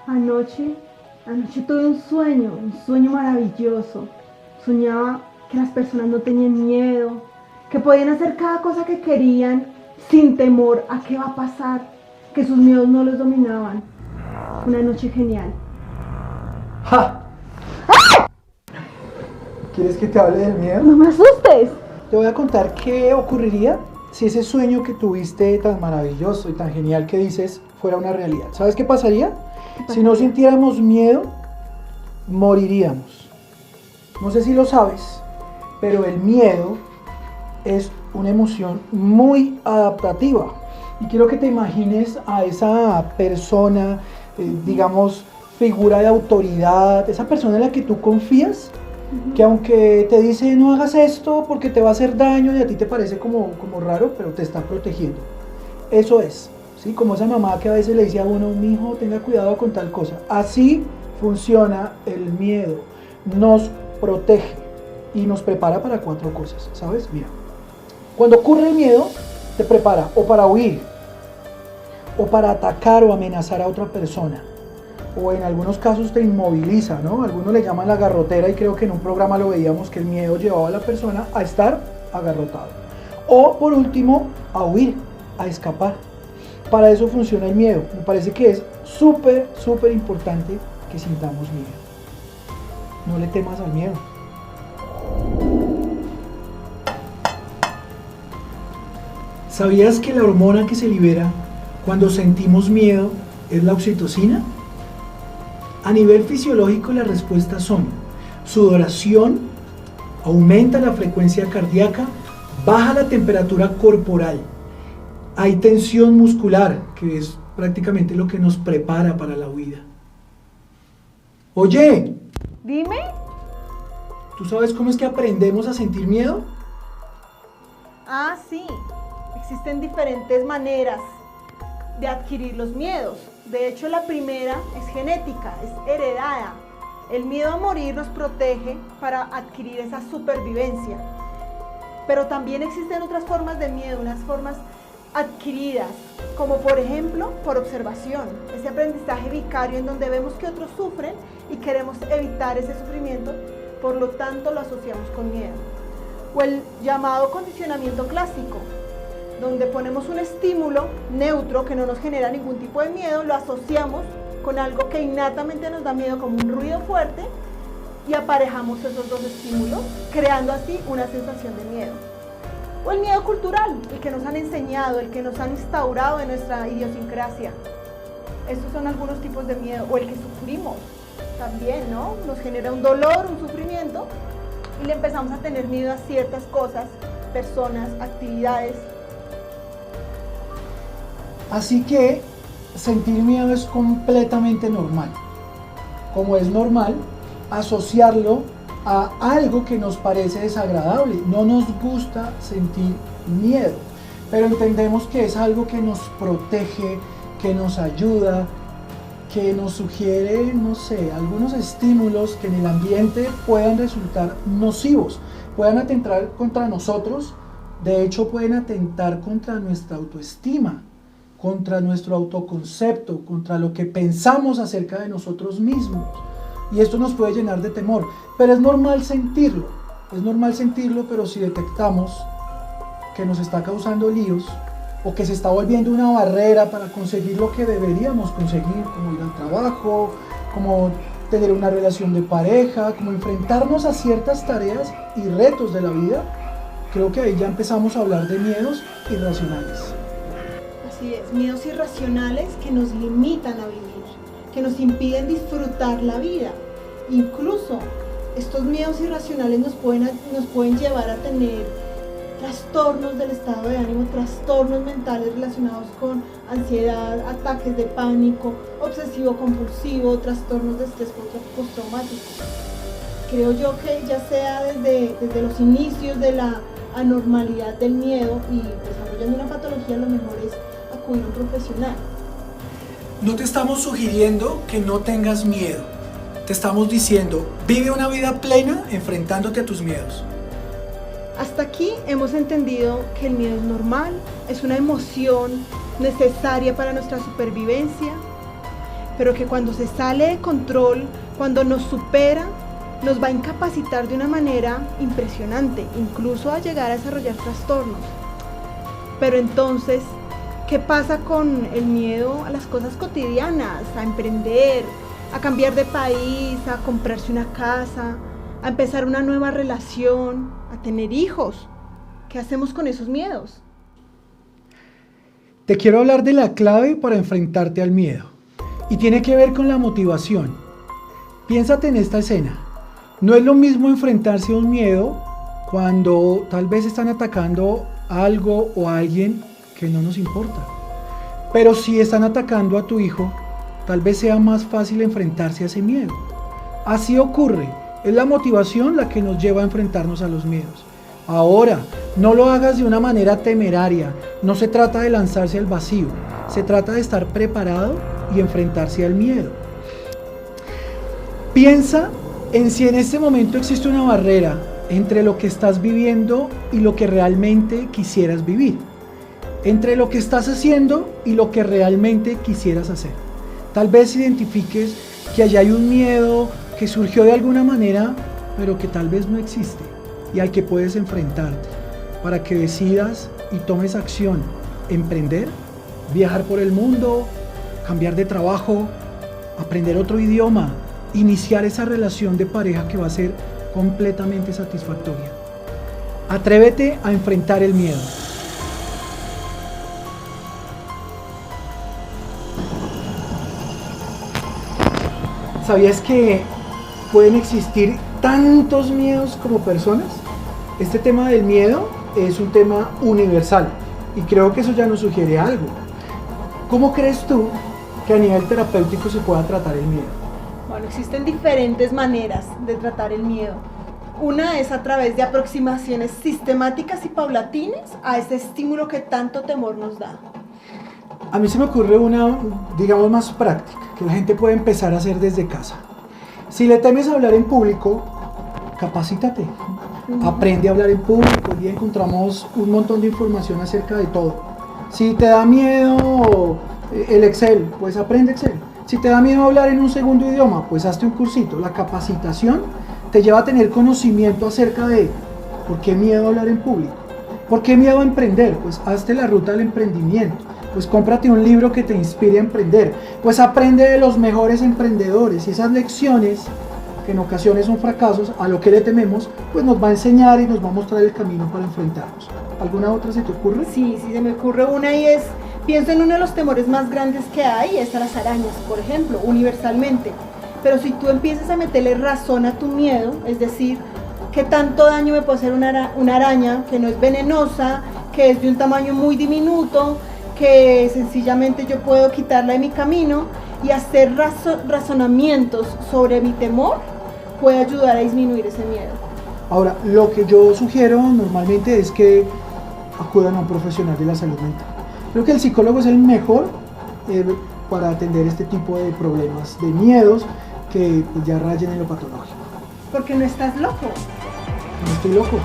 Anoche tuve un sueño maravilloso. Soñaba que las personas no tenían miedo, que podían hacer cada cosa que querían sin temor a qué va a pasar, que sus miedos no los dominaban. Una noche genial. ¡Ja! ¿Quieres que te hable del miedo? ¡No me asustes! Te voy a contar qué ocurriría si ese sueño que tuviste tan maravilloso y tan genial que dices fuera una realidad. ¿Sabes qué pasaría? Si no sintiéramos miedo, moriríamos. No sé si lo sabes, pero el miedo es una emoción muy adaptativa. Y quiero que te imagines a esa persona, digamos, figura de autoridad, esa persona en la que tú confías, que aunque te dice no hagas esto porque te va a hacer daño y a ti te parece como raro, pero te está protegiendo. Eso es, ¿sí? Como esa mamá que a veces le dice a uno, mi hijo, tenga cuidado con tal cosa. Así funciona el miedo. Nos protege y nos prepara para 4 cosas, ¿sabes? Mira, cuando ocurre el miedo, te prepara o para huir, o para atacar o amenazar a otra persona, o en algunos casos te inmoviliza, ¿no? Algunos le llaman la garrotera y creo que en un programa lo veíamos que el miedo llevaba a la persona a estar agarrotado. O por último, a huir, a escapar. Para eso funciona el miedo. Me parece que es súper importante que sintamos miedo. No le temas al miedo. ¿Sabías que la hormona que se libera cuando sentimos miedo es la oxitocina? A nivel fisiológico las respuestas son sudoración, aumenta la frecuencia cardíaca, baja la temperatura corporal, hay tensión muscular, que es prácticamente lo que nos prepara para la huida. Oye, Dime. ¿tú sabes cómo es que aprendemos a sentir miedo? Ah, sí. Existen diferentes maneras de adquirir los miedos. De hecho, la primera es genética, es heredada. El miedo a morir nos protege para adquirir esa supervivencia. Pero también existen otras formas de miedo, unas formas adquiridas, como por ejemplo por observación, ese aprendizaje vicario en donde vemos que otros sufren y queremos evitar ese sufrimiento, por lo tanto lo asociamos con miedo. O el llamado condicionamiento clásico, donde ponemos un estímulo neutro que no nos genera ningún tipo de miedo, lo asociamos con algo que innatamente nos da miedo, como un ruido fuerte, y aparejamos esos dos estímulos, creando así una sensación de miedo. O el miedo cultural, el que nos han enseñado, el que nos han instaurado en nuestra idiosincrasia. Estos son algunos tipos de miedo. O el que sufrimos también, ¿no? Nos genera un dolor, un sufrimiento, y le empezamos a tener miedo a ciertas cosas, personas, actividades. Así que sentir miedo es completamente normal. Como es normal asociarlo a algo que nos parece desagradable. No nos gusta sentir miedo, pero entendemos que es algo que nos protege, que nos ayuda, que nos sugiere, no sé, algunos estímulos que en el ambiente puedan resultar nocivos, puedan atentar contra nosotros, de hecho pueden atentar contra nuestra autoestima, contra nuestro autoconcepto, contra lo que pensamos acerca de nosotros mismos. Y esto nos puede llenar de temor, pero es normal sentirlo, pero si detectamos que nos está causando líos o que se está volviendo una barrera para conseguir lo que deberíamos conseguir, como ir al trabajo, como tener una relación de pareja, como enfrentarnos a ciertas tareas y retos de la vida, creo que ahí ya empezamos a hablar de miedos irracionales. Así es, miedos irracionales que nos limitan a vivir, que nos impiden disfrutar la vida. Incluso estos miedos irracionales nos pueden llevar a tener trastornos del estado de ánimo, trastornos mentales relacionados con ansiedad, ataques de pánico, obsesivo compulsivo, trastornos de estrés postraumático. Creo yo que ya sea desde los inicios de la anormalidad del miedo y desarrollando una patología, lo mejor es acudir a un profesional. No te estamos sugiriendo que no tengas miedo. Te estamos diciendo, vive una vida plena enfrentándote a tus miedos. Hasta aquí hemos entendido que el miedo es normal, es una emoción necesaria para nuestra supervivencia, pero que cuando se sale de control, cuando nos supera, nos va a incapacitar de una manera impresionante, incluso a llegar a desarrollar trastornos. Pero entonces, ¿qué pasa con el miedo a las cosas cotidianas, a emprender, a cambiar de país, a comprarse una casa, a empezar una nueva relación, a tener hijos? ¿Qué hacemos con esos miedos? Te quiero hablar de la clave para enfrentarte al miedo y tiene que ver con la motivación. Piénsate en esta escena. No es lo mismo enfrentarse a un miedo cuando tal vez están atacando a algo o a alguien que no nos importa. Pero si están atacando a tu hijo, tal vez sea más fácil enfrentarse a ese miedo. Así ocurre, es la motivación la que nos lleva a enfrentarnos a los miedos. Ahora, no lo hagas de una manera temeraria, no se trata de lanzarse al vacío, se trata de estar preparado y enfrentarse al miedo. Piensa en si en este momento existe una barrera entre lo que estás viviendo y lo que realmente quisieras vivir, entre lo que estás haciendo y lo que realmente quisieras hacer. Tal vez identifiques que allá hay un miedo que surgió de alguna manera, pero que tal vez no existe y al que puedes enfrentarte para que decidas y tomes acción, emprender, viajar por el mundo, cambiar de trabajo, aprender otro idioma, iniciar esa relación de pareja que va a ser completamente satisfactoria. Atrévete a enfrentar el miedo. ¿Sabías que pueden existir tantos miedos como personas? Este tema del miedo es un tema universal y creo que eso ya nos sugiere algo. ¿Cómo crees tú que a nivel terapéutico se pueda tratar el miedo? Bueno, existen diferentes maneras de tratar el miedo. Una es a través de aproximaciones sistemáticas y paulatinas a ese estímulo que tanto temor nos da. A mí se me ocurre una, digamos, más práctica, que la gente puede empezar a hacer desde casa. Si le temes hablar en público, capacítate. Aprende a hablar en público y encontramos un montón de información acerca de todo. Si te da miedo el Excel, pues aprende Excel. Si te da miedo hablar en un segundo idioma, pues hazte un cursito. La capacitación te lleva a tener conocimiento acerca de por qué miedo a hablar en público, por qué miedo a emprender, pues hazte la ruta del emprendimiento, pues cómprate un libro que te inspire a emprender, pues aprende de los mejores emprendedores y esas lecciones que en ocasiones son fracasos, a lo que le tememos, pues nos va a enseñar y nos va a mostrar el camino para enfrentarnos. ¿Alguna otra se te ocurre? Sí, se me ocurre una y es, pienso en uno de los temores más grandes que hay, es a las arañas, por ejemplo, universalmente. Pero si tú empiezas a meterle razón a tu miedo, es decir, ¿qué tanto daño me puede hacer una araña que no es venenosa, que es de un tamaño muy diminuto, que sencillamente yo puedo quitarla de mi camino y hacer razonamientos sobre mi temor? Puede ayudar a disminuir ese miedo. Ahora, lo que yo sugiero normalmente es que acudan a un profesional de la salud mental. Creo que el psicólogo es el mejor para atender este tipo de problemas, de miedos que pues, ya rayen en lo patológico. Porque no estás loco. No estoy loco.